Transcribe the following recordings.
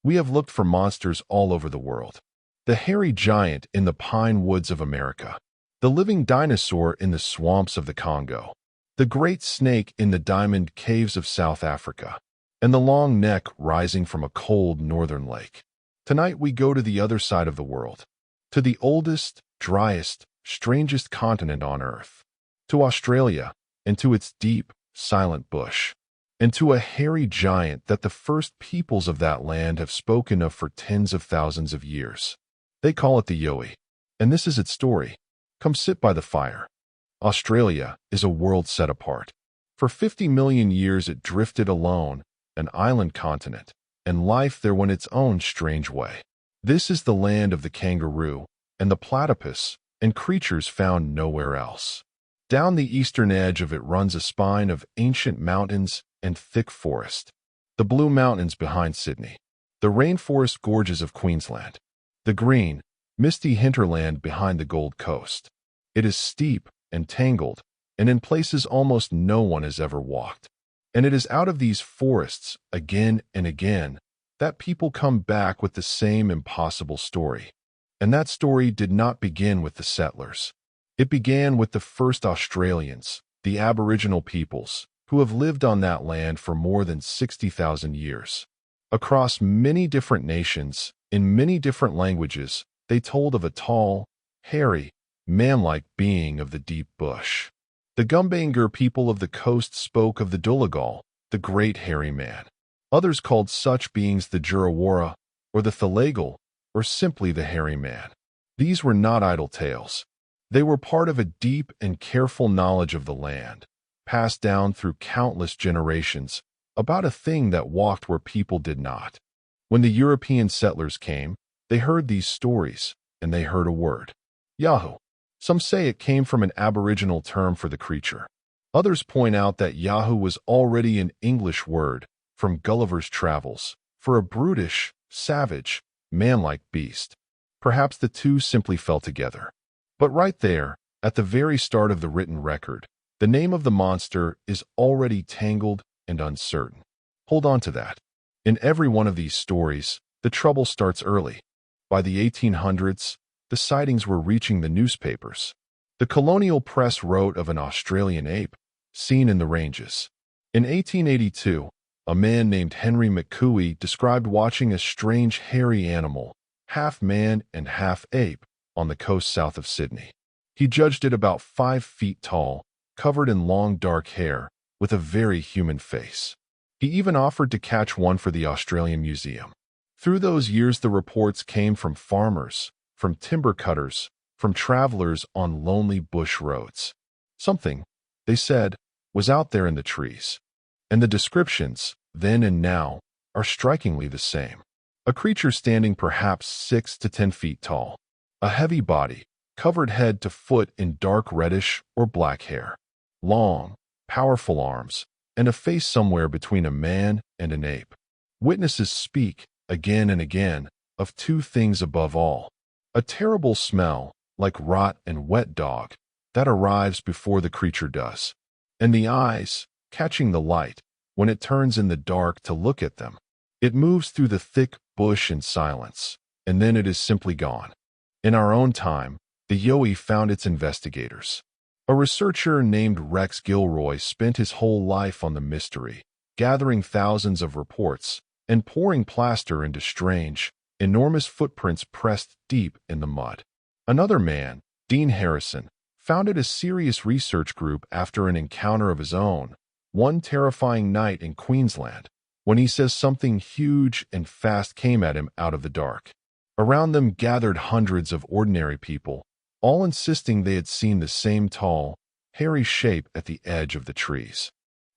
We have looked for monsters all over the world. The hairy giant in the pine woods of America, the living dinosaur in the swamps of the Congo, the great snake in the diamond caves of South Africa, and the long neck rising from a cold northern lake. Tonight we go to the other side of the world, to the oldest, driest, strangest continent on Earth, to Australia, and to its deep, silent bush, and to a hairy giant that the first peoples of that land have spoken of for tens of thousands of years. They call it the Yowie, and this is its story. Come sit by the fire. Australia is a world set apart. For 50 million years it drifted alone, an island continent, and life there went its own strange way. This is the land of the kangaroo and the platypus and creatures found nowhere else. Down the eastern edge of it runs a spine of ancient mountains and thick forest. The Blue Mountains behind Sydney, the rainforest gorges of Queensland, the green, misty hinterland behind the Gold Coast. It is steep and tangled, and in places almost no one has ever walked. And it is out of these forests, again and again, that people come back with the same impossible story. And that story did not begin with the settlers. It began with the first Australians, the Aboriginal peoples, who have lived on that land for more than 60,000 years. Across many different nations, in many different languages, they told of a tall, hairy, man-like being of the deep bush. The Gumbayngur people of the coast spoke of the Donegal, the great hairy man. Others called such beings the Jurawara, or the Thalagal, or simply the hairy man. These were not idle tales. They were part of a deep and careful knowledge of the land, passed down through countless generations, about a thing that walked where people did not. When the European settlers came, they heard these stories, and they heard a word. Yahoo. Some say it came from an Aboriginal term for the creature. Others point out that Yahoo was already an English word from Gulliver's Travels for a brutish, savage, man-like beast. Perhaps the two simply fell together. But right there, at the very start of the written record, the name of the monster is already tangled and uncertain. Hold on to that. In every one of these stories, the trouble starts early. By the 1800s, the sightings were reaching the newspapers. The colonial press wrote of an Australian ape seen in the ranges. In 1882, a man named Henry McCooey described watching a strange hairy animal, half man and half ape, on the coast south of Sydney. He judged it about 5 feet tall, covered in long dark hair, with a very human face. He even offered to catch one for the Australian Museum. Through those years, the reports came from farmers, from timber cutters, from travelers on lonely bush roads. Something, they said, was out there in the trees. And the descriptions, then and now, are strikingly the same. A creature standing perhaps 6 to 10 feet tall. A heavy body, covered head to foot in dark reddish or black hair. Long, powerful arms, and a face somewhere between a man and an ape. Witnesses speak, again and again, of two things above all. A terrible smell, like rot and wet dog, that arrives before the creature does. And the eyes, catching the light, when it turns in the dark to look at them. It moves through the thick bush in silence, and then it is simply gone. In our own time, the Yowie found its investigators. A researcher named Rex Gilroy spent his whole life on the mystery, gathering thousands of reports and pouring plaster into strange, enormous footprints pressed deep in the mud. Another man, Dean Harrison, founded a serious research group after an encounter of his own, one terrifying night in Queensland, when he says something huge and fast came at him out of the dark. Around them gathered hundreds of ordinary people, all insisting they had seen the same tall, hairy shape at the edge of the trees.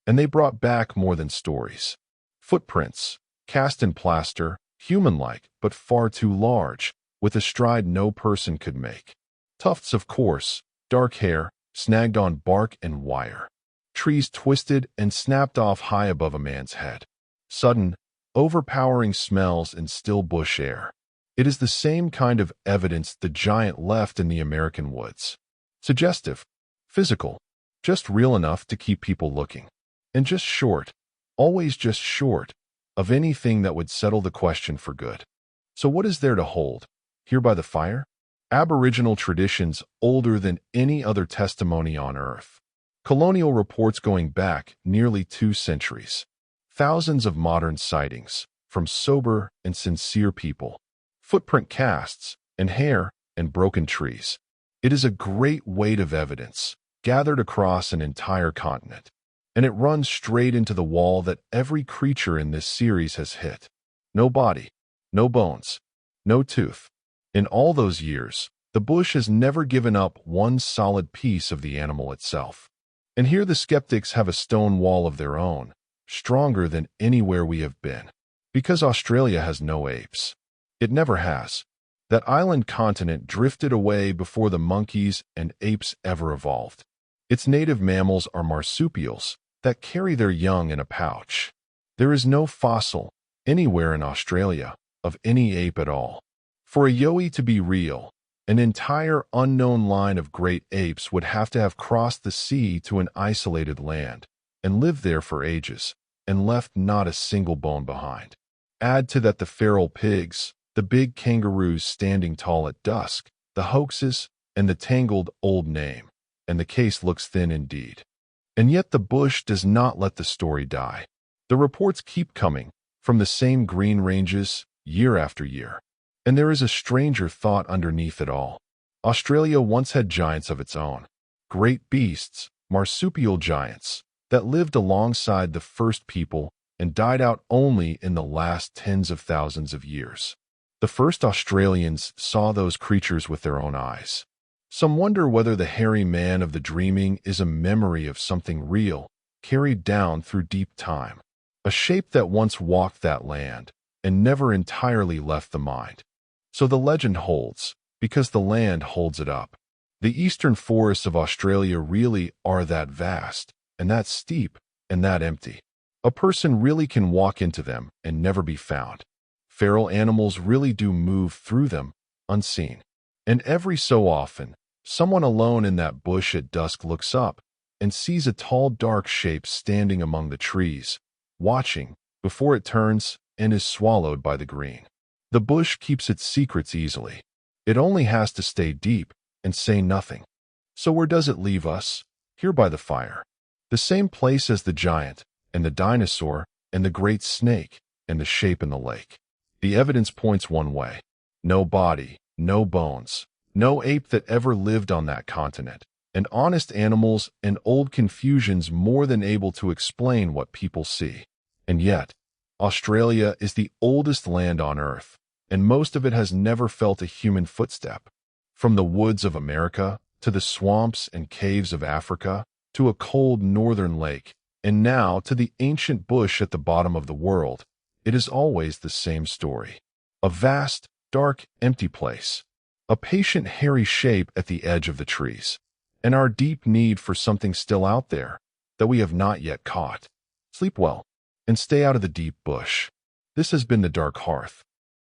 And they brought back more than stories. Footprints, cast in plaster, human-like but far too large, with a stride no person could make. Tufts of coarse, dark hair, snagged on bark and wire. Trees twisted and snapped off high above a man's head. Sudden, overpowering smells and still bush air. It is the same kind of evidence the giant left in the American woods. Suggestive, physical, just real enough to keep people looking. And just short, always just short, of anything that would settle the question for good. So what is there to hold, here by the fire? Aboriginal traditions older than any other testimony on Earth. Colonial reports going back nearly 2 centuries. Thousands of modern sightings, from sober and sincere people. Footprint casts, and hair, and broken trees. It is a great weight of evidence, gathered across an entire continent. And it runs straight into the wall that every creature in this series has hit. No body, no bones, no tooth. In all those years, the bush has never given up one solid piece of the animal itself. And here the skeptics have a stone wall of their own, stronger than anywhere we have been. Because Australia has no apes. It never has. That island continent drifted away before the monkeys and apes ever evolved. Its native mammals are marsupials that carry their young in a pouch. There is no fossil, anywhere in Australia, of any ape at all. For a Yowie to be real, an entire unknown line of great apes would have to have crossed the sea to an isolated land, and lived there for ages, and left not a single bone behind. Add to that the feral pigs, the big kangaroos standing tall at dusk, the hoaxes, and the tangled old name, and the case looks thin indeed. And yet the bush does not let the story die. The reports keep coming, from the same green ranges, year after year. And there is a stranger thought underneath it all. Australia once had giants of its own. Great beasts, marsupial giants, that lived alongside the first people and died out only in the last tens of thousands of years. The first Australians saw those creatures with their own eyes. Some wonder whether the hairy man of the dreaming is a memory of something real, carried down through deep time. A shape that once walked that land, and never entirely left the mind. So the legend holds, because the land holds it up. The eastern forests of Australia really are that vast, and that steep, and that empty. A person really can walk into them and never be found. Feral animals really do move through them, unseen. And every so often, someone alone in that bush at dusk looks up and sees a tall dark shape standing among the trees, watching, before it turns and is swallowed by the green. The bush keeps its secrets easily. It only has to stay deep and say nothing. So where does it leave us? Here by the fire. The same place as the giant, and the dinosaur, and the great snake, and the shape in the lake. The evidence points one way. No body, no bones, no ape that ever lived on that continent, and honest animals and old confusions more than able to explain what people see. And yet, Australia is the oldest land on Earth, and most of it has never felt a human footstep. From the woods of America, to the swamps and caves of Africa, to a cold northern lake, and now to the ancient bush at the bottom of the world, it is always the same story. A vast, dark, empty place. A patient, hairy shape at the edge of the trees. And our deep need for something still out there, that we have not yet caught. Sleep well, and stay out of the deep bush. This has been the Dark Hearth.